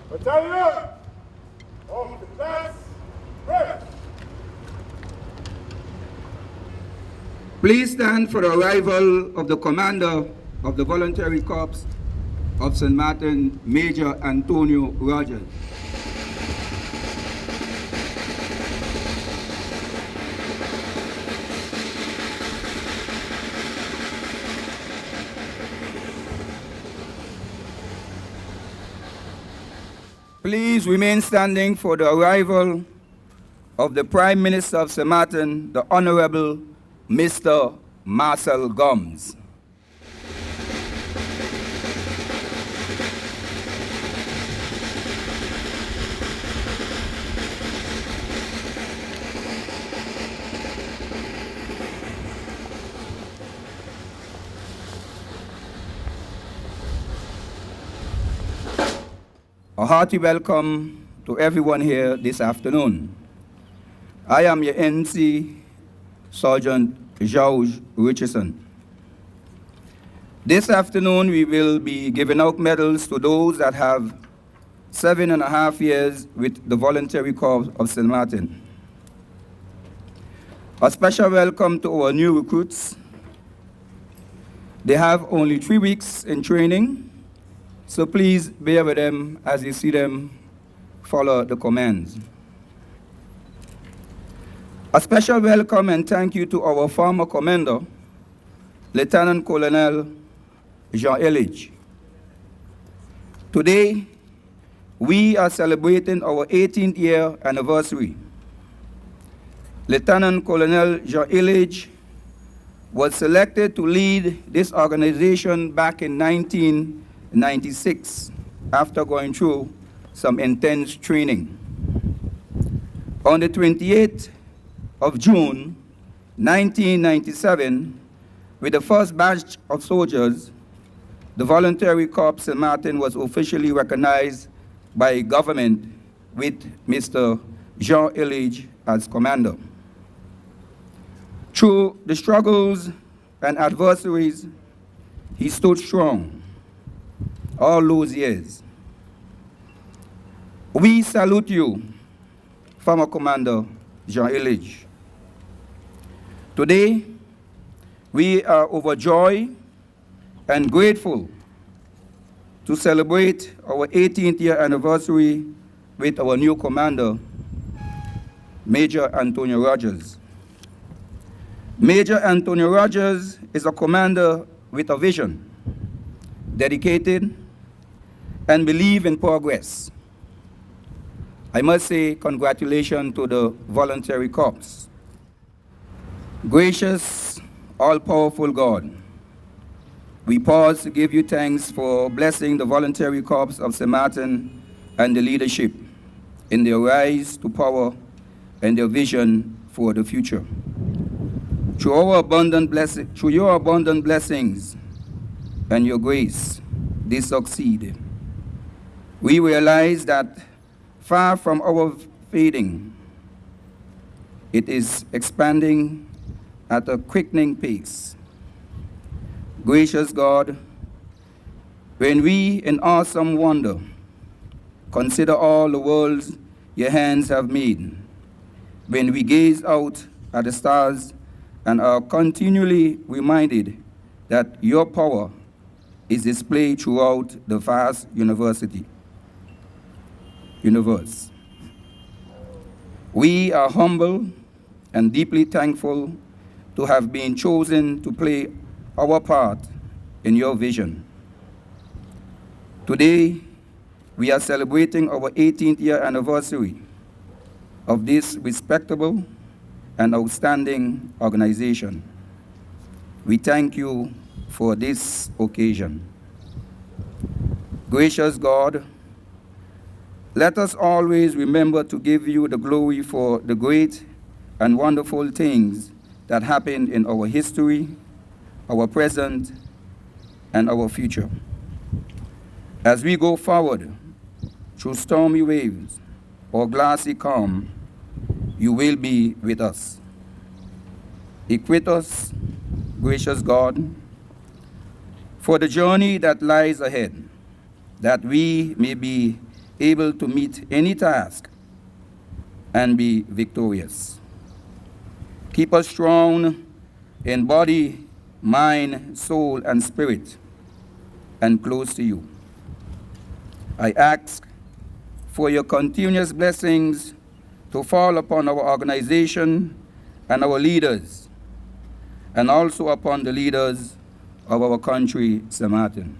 Battalion of the class ready. Please stand for the arrival of the Commander of the Voluntary Corps of St. Martin, Major Antonio Rogers. Please remain standing for the arrival of the Prime Minister of St. Martin, the Honorable Mr. Marcel Gomes. A hearty welcome to everyone here this afternoon. I am your NC Sergeant George Richardson. This afternoon we will be giving out medals to those that have 7.5 years with the Voluntary Corps of St. Martin. A special welcome to our new recruits. They have only 3 weeks in training, so please bear with them as you see them follow the commands. A special welcome and thank you to our former commander, Lieutenant Colonel Jean Illich. Today, we are celebrating our 18th year anniversary. Lieutenant Colonel Jean Illich was selected to lead this organization back in 1996 after going through some intense training. On the 28th of June 1997, with the first batch of soldiers, the Voluntary Corps St. Martin was officially recognized by government with Mr. Jean Illich as commander. Through the struggles and adversaries, he stood strong all those years. We salute you, former Commander Jean Illich. Today, we are overjoyed and grateful to celebrate our 18th year anniversary with our new commander, Major Antonio Rogers. Major Antonio Rogers is a commander with a vision, dedicated, and believe in progress. I must say congratulations to the Voluntary Corps. Gracious, all-powerful God, we pause to give you thanks for blessing the Voluntary Corps of St. Martin and the leadership in their rise to power and their vision for the future. Through your abundant blessings and your grace, they succeed. We realize that far from our fading, it is expanding at a quickening pace. Gracious God, when we in awesome wonder consider all the worlds your hands have made, when we gaze out at the stars and are continually reminded that your power is displayed throughout the vast universe. We are humble and deeply thankful to have been chosen to play our part in your vision. Today, we are celebrating our 18th year anniversary of this respectable and outstanding organization. We thank you for this occasion. Gracious God, let us always remember to give you the glory for the great and wonderful things that happened in our history, our present, and our future. As we go forward through stormy waves or glassy calm, you will be with us. Equip us, gracious God, for the journey that lies ahead, that we may be able to meet any task and be victorious. Keep us strong in body, mind, soul, and spirit, and close to you. I ask for your continuous blessings to fall upon our organization and our leaders, and also upon the leaders of our country, St. Martin.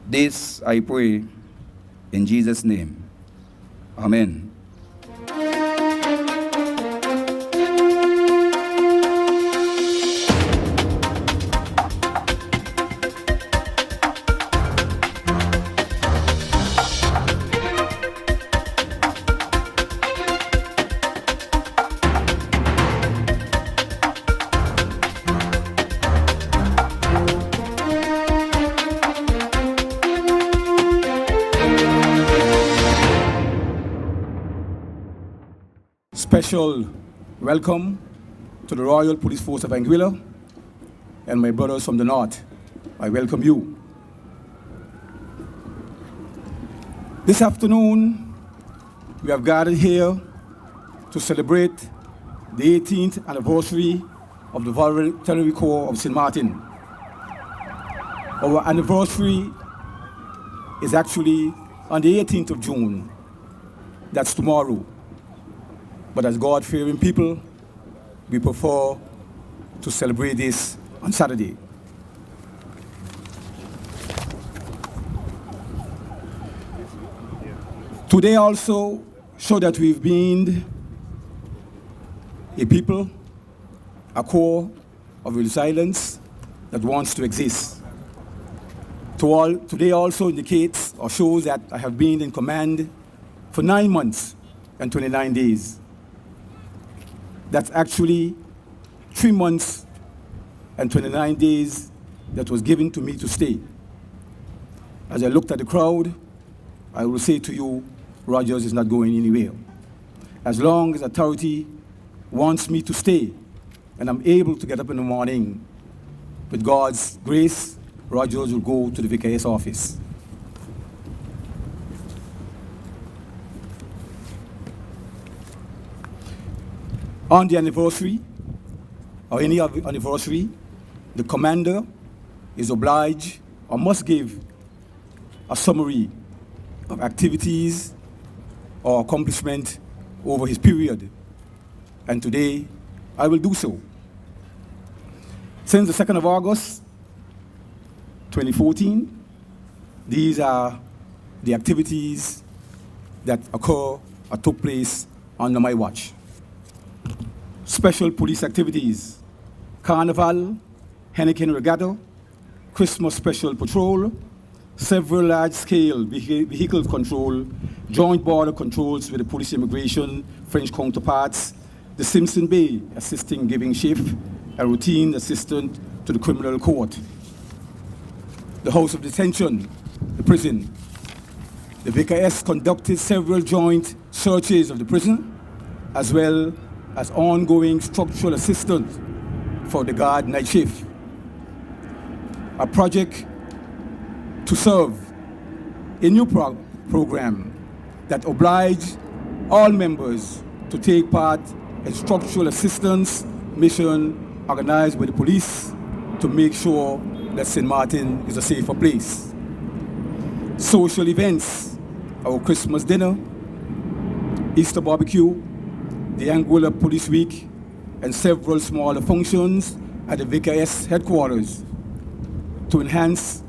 This I pray in Jesus' name. Amen. Special welcome to the Royal Police Force of Anguilla and my brothers from the North. I welcome you. This afternoon, we have gathered here to celebrate the 18th anniversary of the Voluntary Corps of St. Martin. Our anniversary is actually on the 18th of June. That's tomorrow. But as God-fearing people, we prefer to celebrate this on Saturday. Today also show that we've been a people, a core of resilience that wants to exist. Today also indicates or shows that I have been in command for 9 months and 29 days. That's actually 3 months and 29 days that was given to me to stay. As I looked at the crowd, I will say to you, Rogers is not going anywhere. As long as authority wants me to stay and I'm able to get up in the morning, with God's grace, Rogers will go to the VKS office. On the anniversary, or any anniversary, the commander is obliged or must give a summary of activities or accomplishment over his period. And today, I will do so. Since the 2nd of August, 2014, these are the activities that occur or took place under my watch. Special police activities: Carnival, Henneken Regatta, Christmas Special Patrol, several large-scale vehicle control, joint border controls with the police immigration French counterparts, the Simpson Bay assisting giving shift, a routine assistant to the criminal court, the house of detention, the prison. The VKS conducted several joint searches of the prison, as well as ongoing structural assistance for the guard night shift. A project to serve, a new program that obliges all members to take part in structural assistance mission organized by the police to make sure that St. Martin is a safer place. Social events, our Christmas dinner, Easter barbecue, the Anguilla Police Week, and several smaller functions at the VKS headquarters to enhance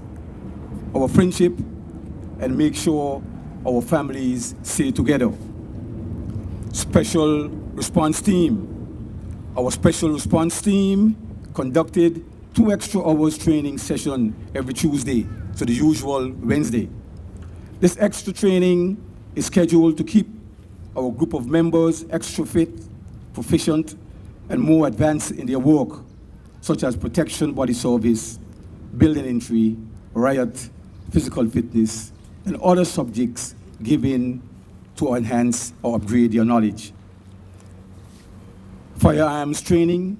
our friendship and make sure our families stay together. Special response team. Our special response team conducted 2 extra hours training session every Tuesday, so the usual Wednesday. This extra training is scheduled to keep our group of members extra fit, proficient, and more advanced in their work, such as protection body service, building entry, riot, physical fitness, and other subjects given to enhance or upgrade their knowledge. Firearms training.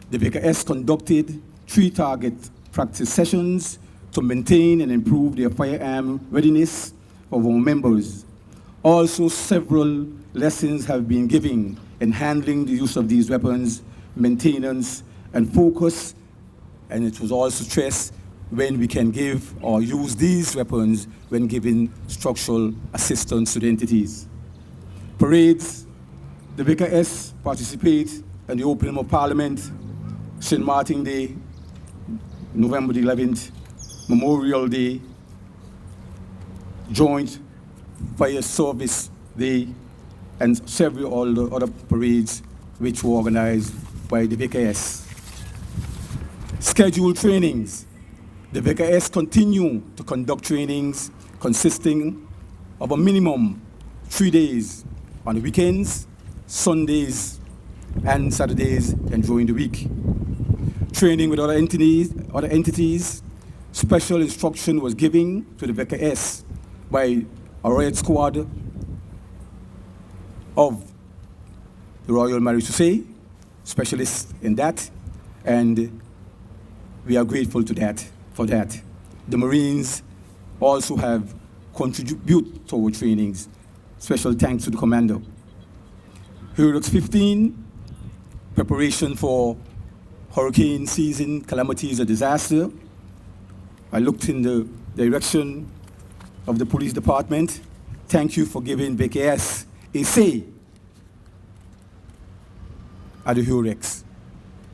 The VKS conducted 3 target practice sessions to maintain and improve their firearm readiness of our members. Also, several lessons have been given in handling the use of these weapons, maintenance, and focus, and it was also stressed when we can give or use these weapons when giving structural assistance to the entities. Parades, the VKS participate in the opening of Parliament, St. Martin Day, November the 11th, Memorial Day, Joint Fire Service Day, and several other parades which were organized by the VKS. Scheduled trainings. The VKS continue to conduct trainings consisting of a minimum 3 days on the weekends, Sundays, and Saturdays, and during the week. Training with other entities, special instruction was given to the VKS by a riot squad of the Royal Marine specialists in that, and we are grateful to that, for that. The Marines also have contributed to our trainings. Special thanks to the commander. Hurricane 15, preparation for hurricane season, calamities, or disaster. I looked in the direction of the police department. Thank you for giving VKS a say at the Hurricane.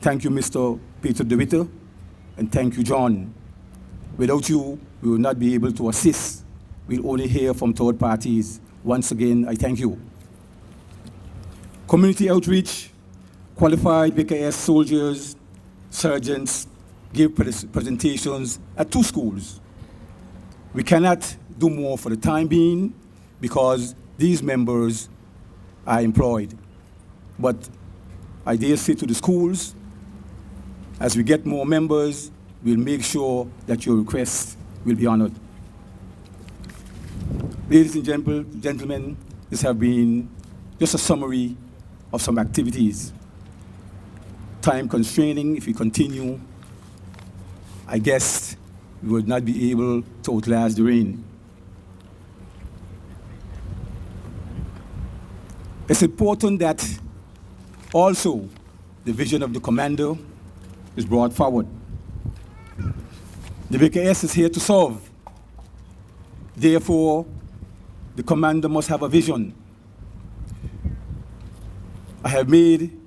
Thank you, Mr. Peter DeWitter, and thank you, John. Without you, we will not be able to assist. We'll only hear from third parties. Once again, I thank you. Community outreach, qualified VKS soldiers, sergeants give presentations at 2 schools. We cannot do more for the time being because these members are employed. But I dare say to the schools, as we get more members, we'll make sure that your request will be honored. Ladies and gentlemen, this has been just a summary of some activities. Time constraining, if we continue, I guess we would not be able to outlast the rain. It's important that also the vision of the commander is brought forward. The VKS is here to serve. Therefore, the commander must have a vision. I have made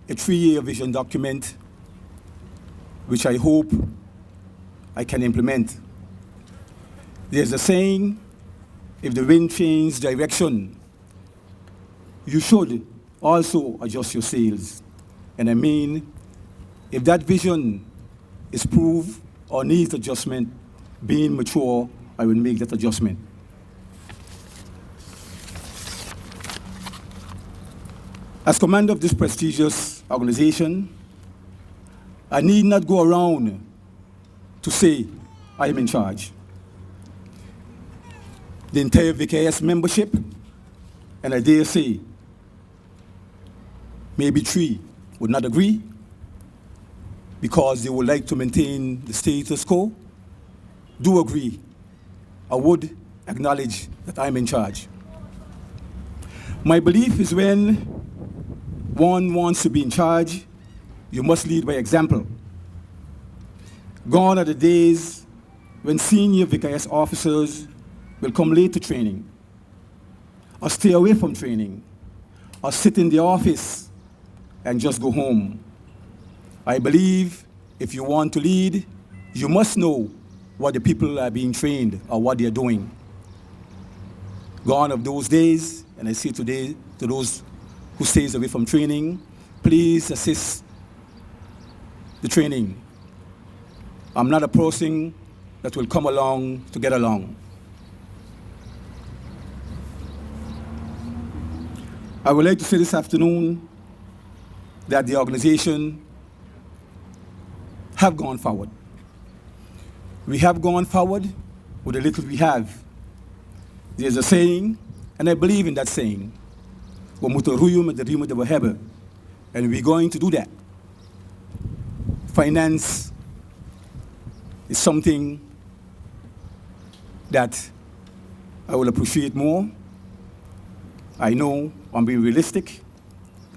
a 3-year vision document, which I hope I can implement. There's a saying, if the wind changes direction, you should also adjust your sails. And I mean, if that vision is proved or needs adjustment, being mature, I will make that adjustment. As commander of this prestigious organization, I need not go around to say I am in charge. The entire VKS membership, and I dare say, maybe 3 would not agree because they would like to maintain the status quo, do agree. I would acknowledge that I'm in charge. My belief is when one wants to be in charge, you must lead by example. Gone are the days when senior VKS officers will come late to training, or stay away from training, or sit in the office and just go home. I believe if you want to lead, you must know what the people are being trained or what they're doing. Gone of those days, and I say today to those who stays away from training, please assist the training. I'm not a person that will come along to get along. I would like to say this afternoon that the organization have gone forward. We have gone forward with the little we have. There's a saying, and I believe in that saying, and we're going to do that. Finance is something that I will appreciate more. I know I'm being realistic.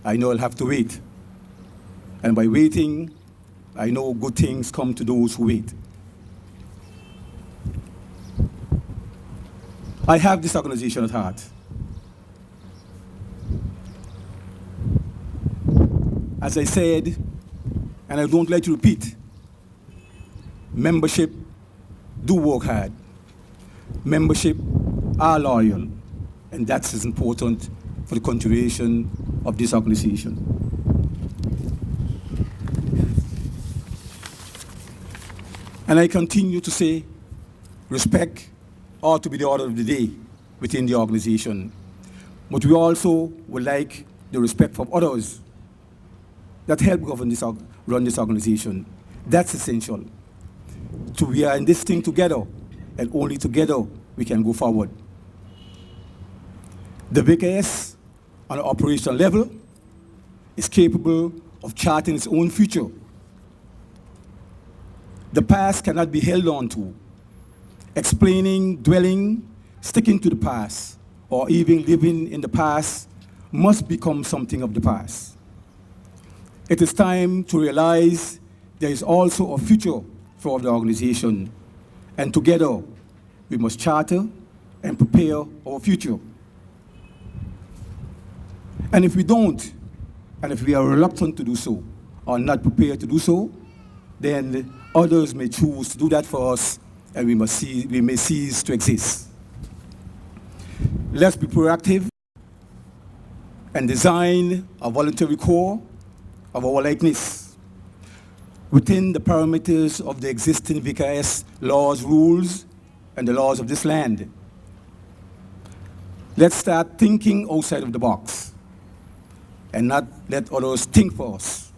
I know I'll have to wait. And by waiting, I know good things come to those who wait. I have this organization at heart. As I said, and I don't like to repeat, membership do work hard. Membership are loyal, and that's as important for the continuation of this organization. And I continue to say, respect ought to be the order of the day within the organization. But we also would like the respect from others that help run this organization. That's essential. So we are in this thing together, and only together we can go forward. The VKS, on an operational level, is capable of charting its own future. The past cannot be held on to. Explaining, dwelling, sticking to the past, or even living in the past must become something of the past. It is time to realize there is also a future for the organization, and together we must charter and prepare our future. And if we don't, and if we are reluctant to do so, or not prepared to do so, then others may choose to do that for us, and we may cease to exist. Let's be proactive and design a voluntary core of our likeness within the parameters of the existing VKS laws, rules, and the laws of this land. Let's start thinking outside of the box and not let others think for us.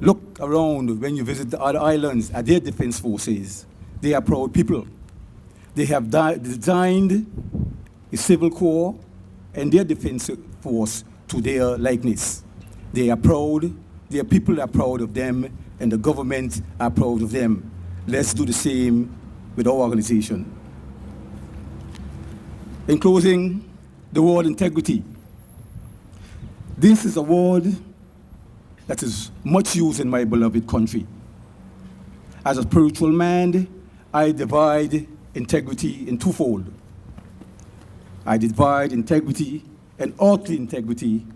Look around when you visit the other islands at their defense forces. They are proud people. They have designed a civil corps and their defense force to their likeness. They are proud, their people are proud of them, and the government are proud of them. Let's do the same with our organization. In closing, the word integrity. This is a word that is much used in my beloved country. As a spiritual man, I divide integrity in twofold. I divide integrity and earthly integrity,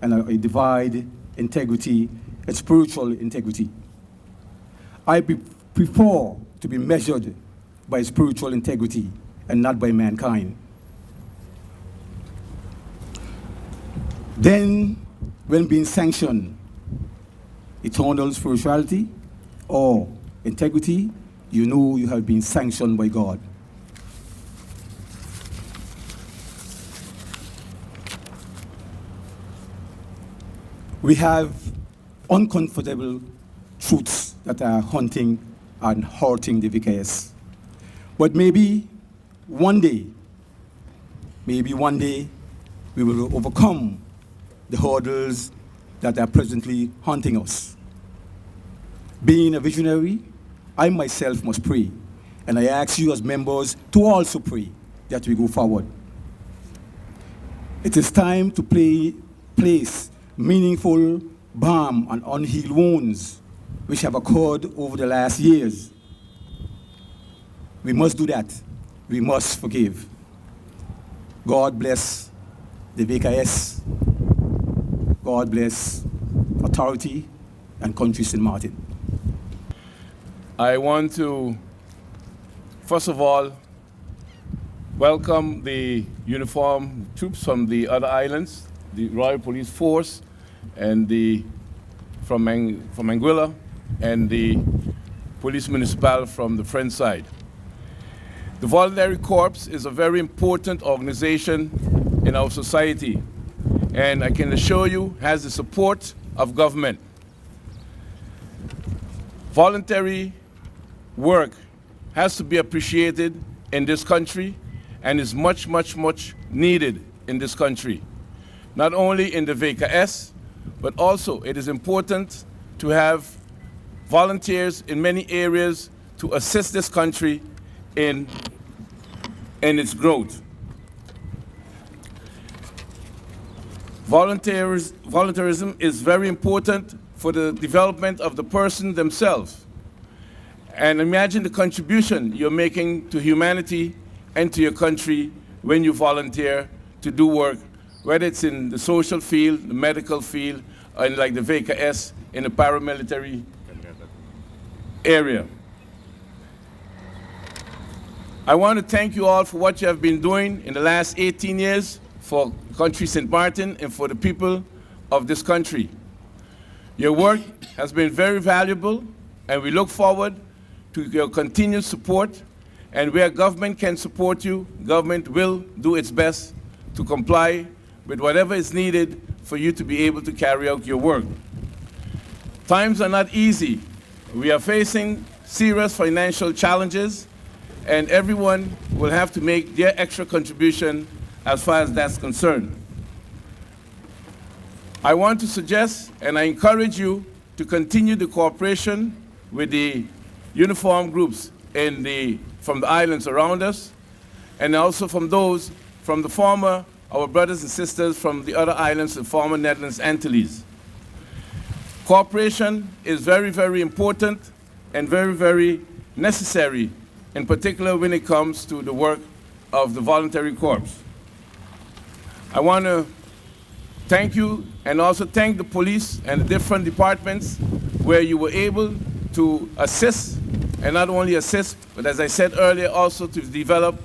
and I divide integrity and spiritual integrity. I prefer to be measured by spiritual integrity and not by mankind. Then, when being sanctioned, eternal spirituality or integrity, you know you have been sanctioned by God. We have uncomfortable truths that are haunting and hurting the VKS. But maybe one day, we will overcome the hurdles that are presently haunting us. Being a visionary, I myself must pray, and I ask you as members to also pray that we go forward. It is time to place meaningful balm on unhealed wounds which have occurred over the last years. We must do that. We must forgive. God bless the VKS. God bless authority and country St. Martin. I want to, first of all, welcome the uniformed troops from the other islands, the Royal Police Force, and from Anguilla, and the Police Municipal from the French side. The Voluntary Corps is a very important organization in our society, and I can assure you has the support of government. Voluntary work has to be appreciated in this country and is much, much, much needed in this country. Not only in the VKS, but also it is important to have volunteers in many areas to assist this country in and its growth. Volunteerism is very important for the development of the person themselves. And imagine the contribution you're making to humanity and to your country when you volunteer to do work, whether it's in the social field, the medical field, or in like the VKS in the paramilitary area. I want to thank you all for what you have been doing in the last 18 years for country St. Martin and for the people of this country. Your work has been very valuable, and we look forward to your continued support. And where government can support you, government will do its best to comply with whatever is needed for you to be able to carry out your work. Times are not easy. We are facing serious financial challenges, and everyone will have to make their extra contribution as far as that's concerned. I want to suggest, and I encourage you to continue the cooperation with the uniformed groups from the islands around us, and also from those from the former, our brothers and sisters from the other islands, the former Netherlands Antilles. Cooperation is very, very important and very, very necessary, in particular when it comes to the work of the voluntary corps. I want to thank you and also thank the police and the different departments where you were able to assist, and not only assist, but as I said earlier, also to develop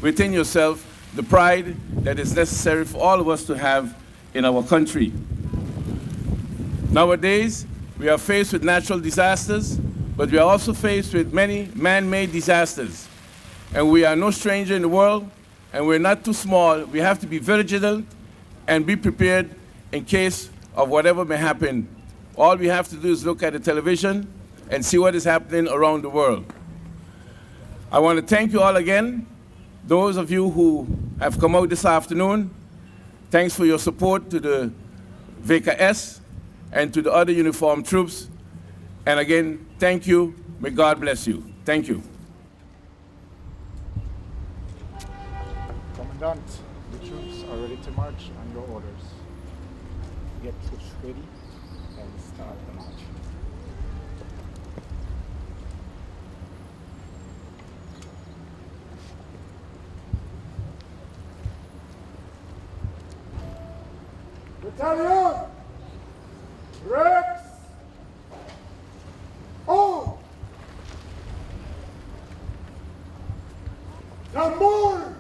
within yourself the pride that is necessary for all of us to have in our country. Nowadays, we are faced with natural disasters, but we are also faced with many man-made disasters. And we are no stranger in the world, and we're not too small. We have to be vigilant and be prepared in case of whatever may happen. All we have to do is look at the television and see what is happening around the world. I want to thank you all again. Those of you who have come out this afternoon, thanks for your support to the VKS and to the other uniformed troops. And again, thank you. May God bless you. Thank you. Commandant, the troops are ready to march on your orders. Get troops ready and start the march. Battalion! Rex! Oh! Tambor!